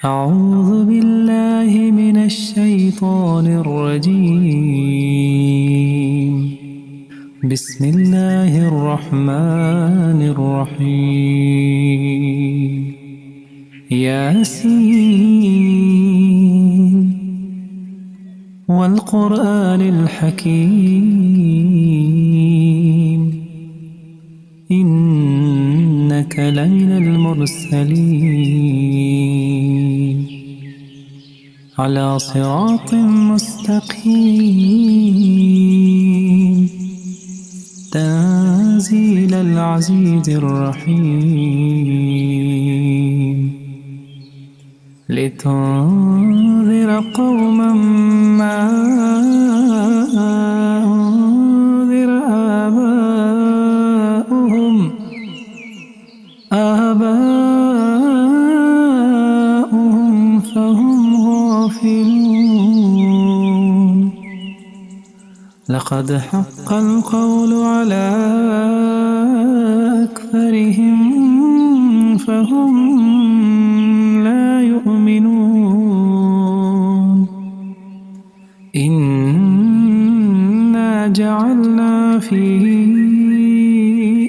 أعوذ بالله من الشيطان الرجيم. بسم الله الرحمن الرحيم. ياسين والقرآن الحكيم إنك لمن المرسلين على صراط مستقيم تنزيل العزيز الرحيم لتنذر قوما ما أنذر آباؤهم فهم غافلون. لقد حق القول على أكثرهم فهم لا يؤمنون. إنا جعلنا في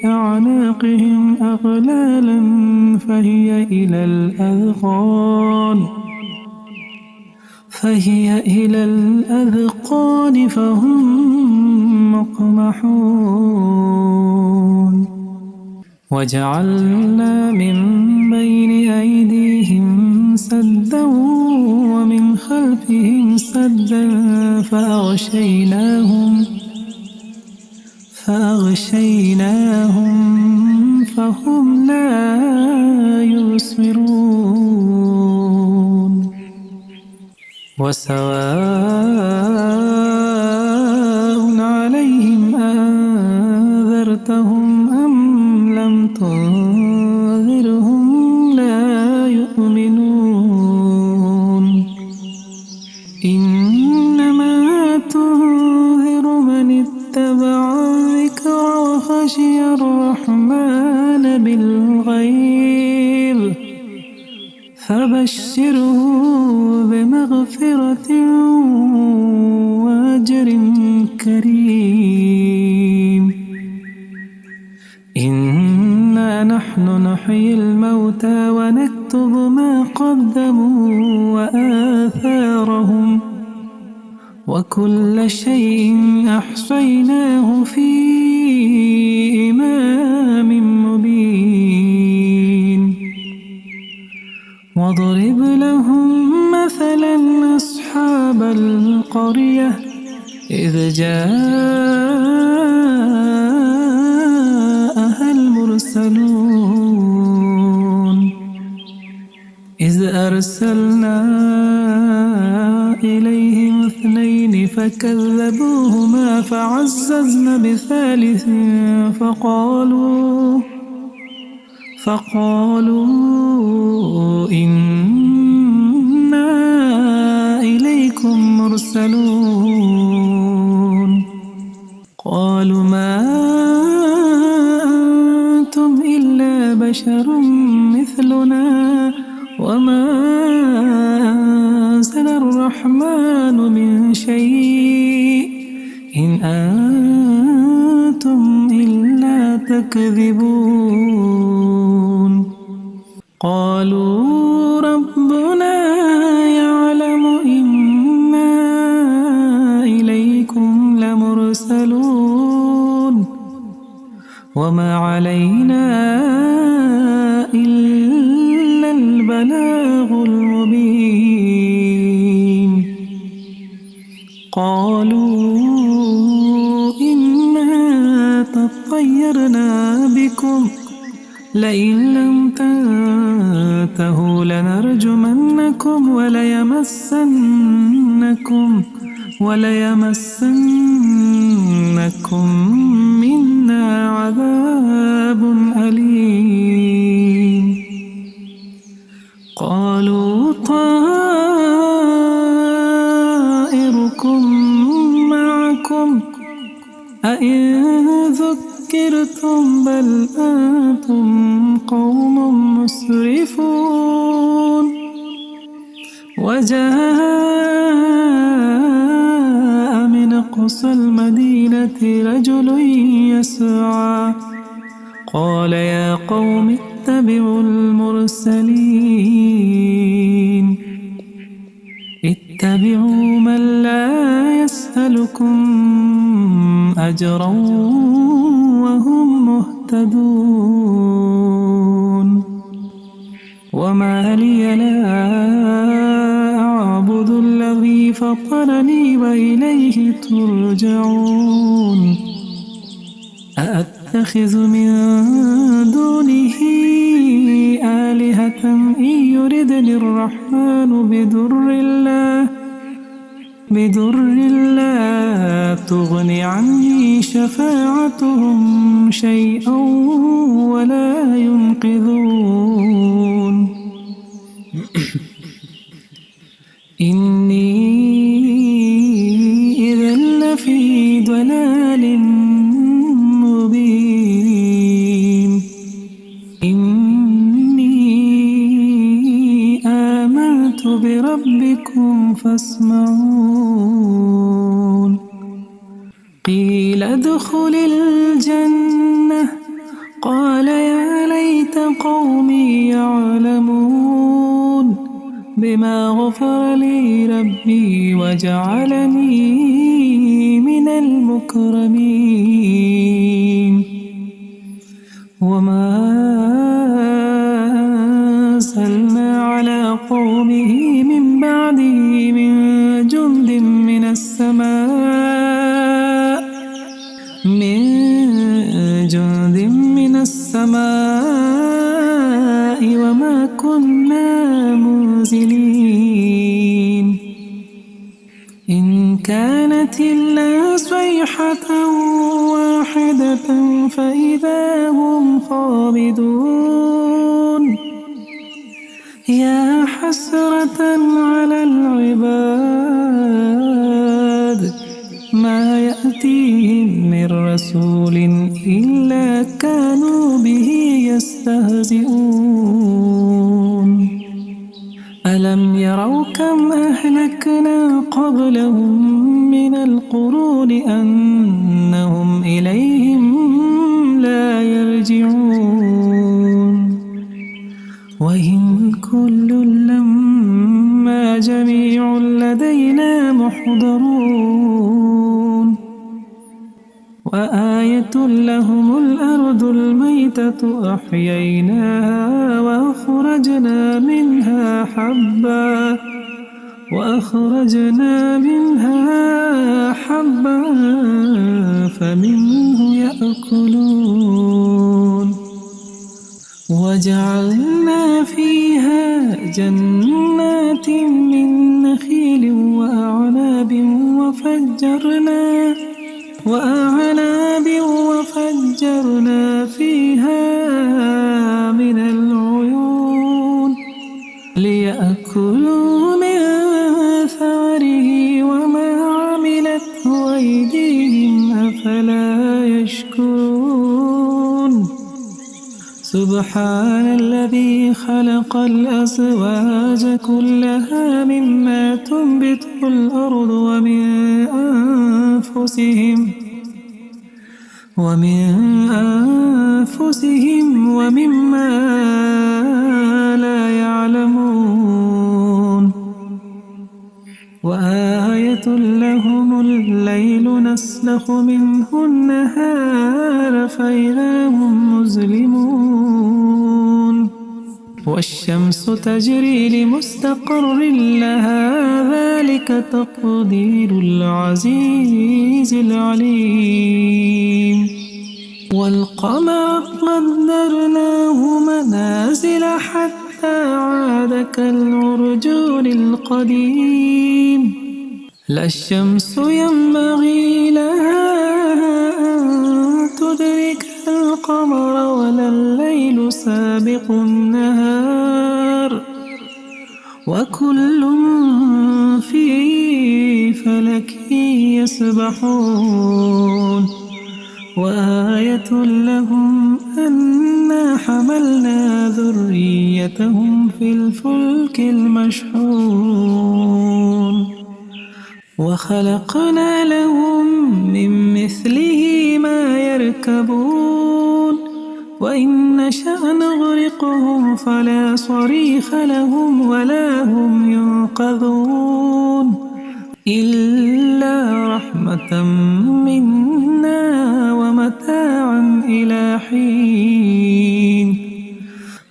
أعناقهم أغلالا فهي إلى الأذقان فهم مقمحون. وجعلنا من بين أيديهم سدا ومن خلفهم سدا فأغشيناهم فهم لا يبصرون. وسواء عليهم أنذرتهم أم لم تنذرهم لا يؤمنون. إنما تنذر من اتبع الذكر وخشي الرحمن بالغيب فبشره بمغفرة وأجر كريم. إنا نحن نحيي الموتى ونكتب ما قدموا وآثارهم وكل شيء أحصيناه في إمام مبين. واضرب لهم مثلا أصحاب القرية إذ جاءها المرسلون إذ أرسلنا إليهم 2 فكذبوهما فعززنا بثالث فقالوا إنا إليكم مرسلون. قالوا ما أنتم إلا بشر مثلنا وما أنزل الرحمن من شيء إن أنتم إلا تكذبون. قالوا ربنا يعلم إنا إليكم لمرسلون وما علينا إلا البلاغ المبين. قالوا إنا تطيرنا بكم لئن لم تنتهوا لنرجمنكم وليمسنكم منا عذاب أليم. قالوا طائركم معكم أئن ذكرتم بل أنتم قوم مسرفون. وجاء من أقصى المدينة رجل يسعى قال يا قوم اتبعوا المرسلين اتبعوا من لا يسألكم أجرا وهم مهتدون وما لي لا أعبد الذي فطرني وإليه ترجعون أأتخذ من دونه آلهة إن يردني الرحمن بضر لا تغن عني شفاعتهم شيئا ولا ينقذون إني إذا لفي ضلال مبين إني آمنت بربكم فاسمعون قيل ادخل الجنة قال يا ليت قومي يعلمون بما غفر لي ربي وجعلني من المكرمين وما أرسلنا على قومه من بعده من جند من السماء وما كنا منزلين إن كانت إلا صيحة واحدة فإذا هم خامدون يا حسرة على العباد ما يأتيهم من رسول إلا كانوا به يستهزئون ألم يروا كم أهلكنا قبلهم من القرون أنهم إليهم لا يرجعون وإن كل لما جميع لدينا محضرون وآية لهم الأرض الميتة أحييناها وأخرجنا منها حبا فمنه يأكلون وجعلنا فيها جنات من نخيل وأعناب وفجرنا فيها من العيون ليأكلوا من ثمره وما عملته أيديهم أفلا يشكرون سبحان الذي خلق الأزواج كلها مما تنبت الأرض ومن أنفسهم ومما لا يعلمون وآية لهم الليل نسلخ منه النهار فإذا هم مظلمون والشمس تجري لمستقر لها ذلك تقدير العزيز العليم والقمر قدرناه منازل حتى عاد كالعرجون القديم لا الشمس ينبغي لها أن تدرك القمر ولا الليل سابق النهار وكل في فلك يسبحون وآية لهم أن إنا حملنا ذريتهم في الفلك المشحون وخلقنا لهم من مثله ما يركبون وإن نشأ نغرقهم فلا صريخ لهم ولا هم ينقذون إلا رحمة منا ومتاعا إلى حين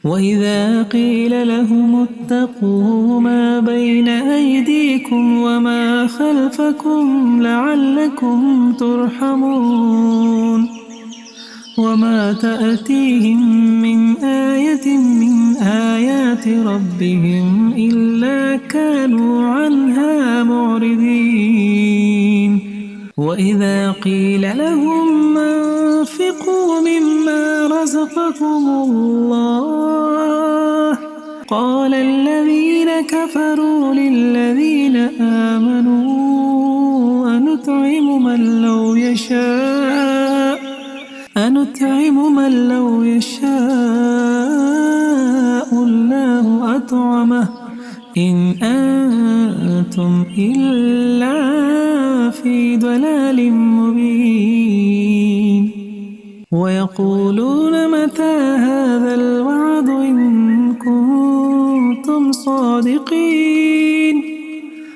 وإذا قيل لهم اتقوا ما بين أيديكم وما خلفكم لعلكم ترحمون وما تأتيهم من آية من آيات ربهم إلا كانوا عنها معرضين وإذا قيل لهم أنفقوا مما رزقكم الله قال الذين كفروا للذين آمنوا أنطعم من لو يشاء الله أطعمه إن أنتم إلا في ضلال مبين ويقولون متى هذا الوعد إن كنتم صادقين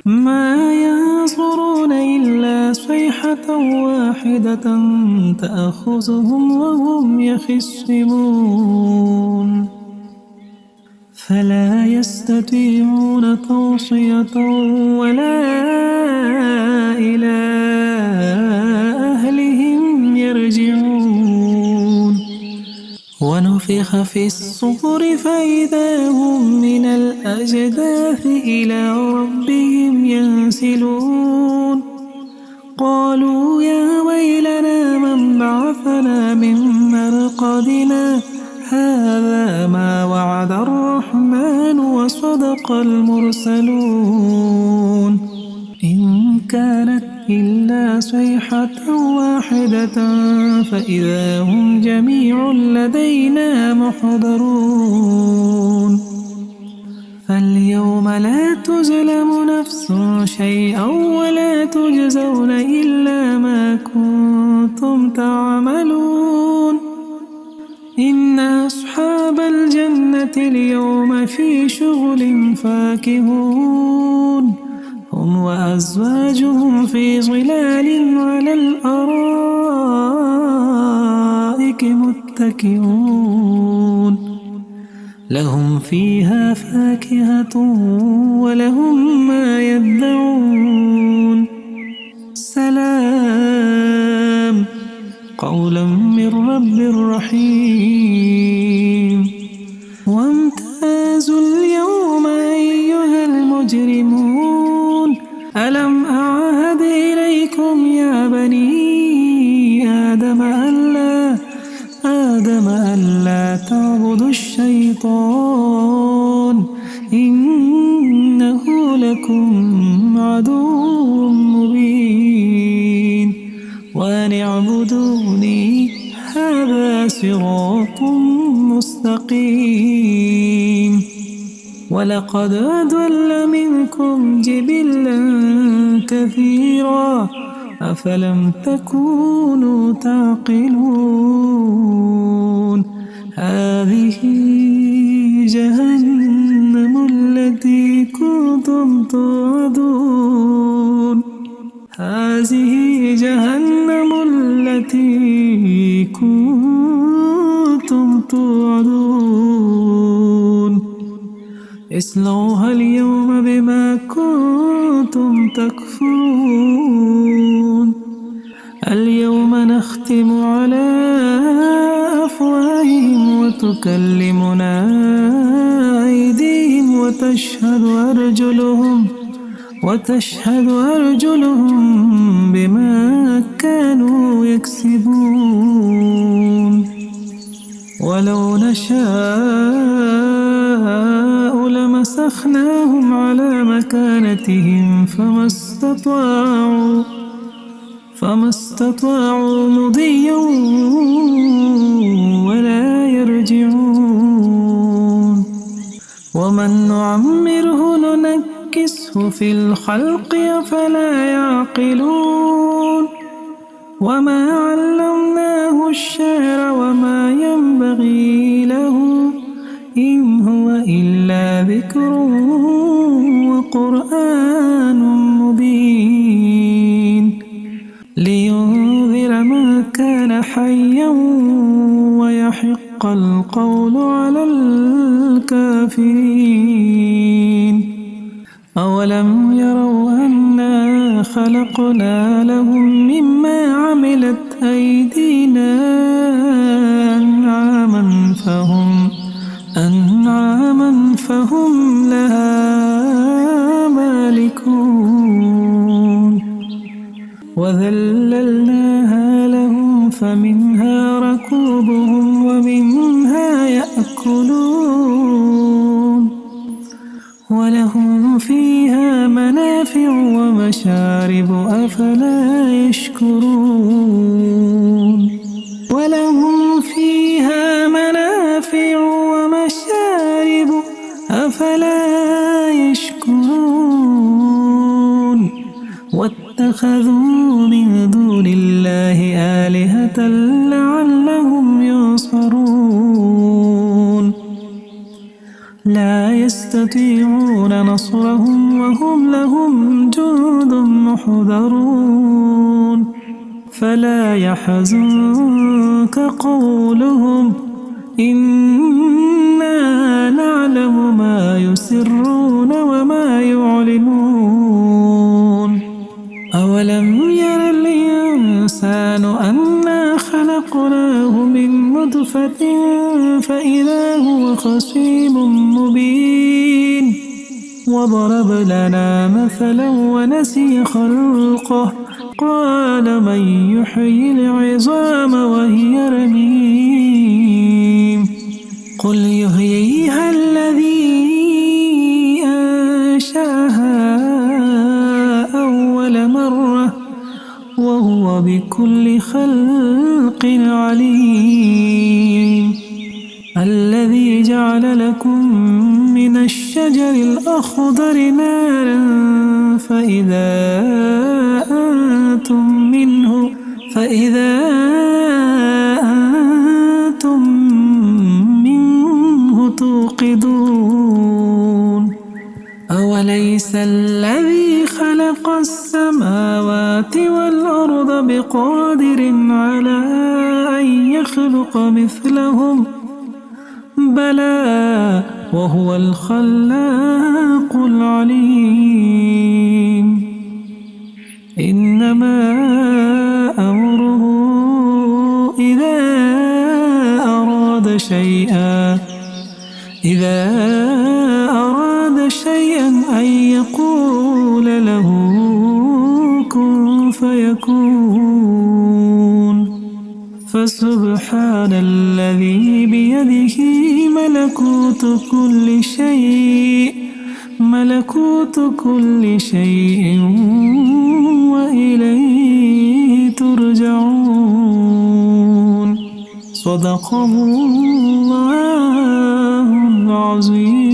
ما ينظرون إلا صيحة واحدة تأخذهم وهم يخصمون فلا يستطيعون توصية ولا إلى أهلهم يرجعون ونفخ في الصور فإذا هم من الأجداث إلى ربهم ينسلون قالوا يا ويلنا من بعثنا من مرقدنا هذا ما وعد الرحمن وصدق المرسلون إن كانت إلا صيحة واحدة فإذا هم جميع لدينا محضرون فاليوم لا تظلم نفس شيئا ولا تجزون إلا ما كنتم تعملون إن أصحاب الجنة اليوم في شغل فاكهون هم وأزواجهم في ظلال على الأرائك متكئون لهم فيها فاكهة ولهم ما يدعون سلام قولا من رب رحيم وامتازوا اليوم أيها المجرمون ألم أعهد إليكم يا بني آدم ألا تعبدوا الشيطان إنه لكم عدو مبين وأن اعبدوني هذا صراط مستقيم ولقد أضل منكم جبلا كثيرا أفلم تكونوا تعقلون هذه جهنم التي كنتم توعدون هذه جهنم التي كنتم توعدون اصلوها اليوم بما كنتم تكفرون اليوم نختم على أفواههم وتكلمنا أيديهم وتشهد أرجلهم بما كانوا يكسبون ولو نشاء لمسخناهم على مكانتهم فما استطاعوا مضيا ولا يرجعون ومن نعمره ننكسه في الخلق أفلا يعقلون وما علمناه الشعر وما ينبغي له إن هو إلا ذكر وقرآن مبين لينذر من كان حيا ويحق القول على الكافرين أولم يروا أنا خلقنا لهم مما عملت أيدينا أنعاما فهم لها مالكون وذللناها لهم فمنها ركوبهم ومنها يأكلون ولهم فيها منافع ومشارب أفلا يشكرون ولهم فيها منافع ومشارب أفلا يشكرون واتخذوا من دون الله آلهة لعلهم ينصرون لا يستطيعون نصرهم وهم لهم جند محضرون فلا يحزنك قولهم إنا نعلم ما يسرون وما يعلنون أولم ير الإنسان أنا خلقناه من نطفة فإذا هو خصيم مبين وضرب لنا مثلا ونسي خلقه قال من يحيي العظام وهي رميم قل يحييها الذي أنشأها أول مرة وهو بكل خلق عليم الذي جعل لكم من الشجر الأخضر نارا فإذا أنتم منه توقدون أوليس الذي خلق السماوات والأرض بقادر على أن يخلق مثلهم بلى وهو الخلاق العليم إنما أمره إذا أراد شيئا أن يقول له كن فيكون فسبحان الذي بيده ملكوت كل شيء وإليه ترجعون صدق الله العظيم.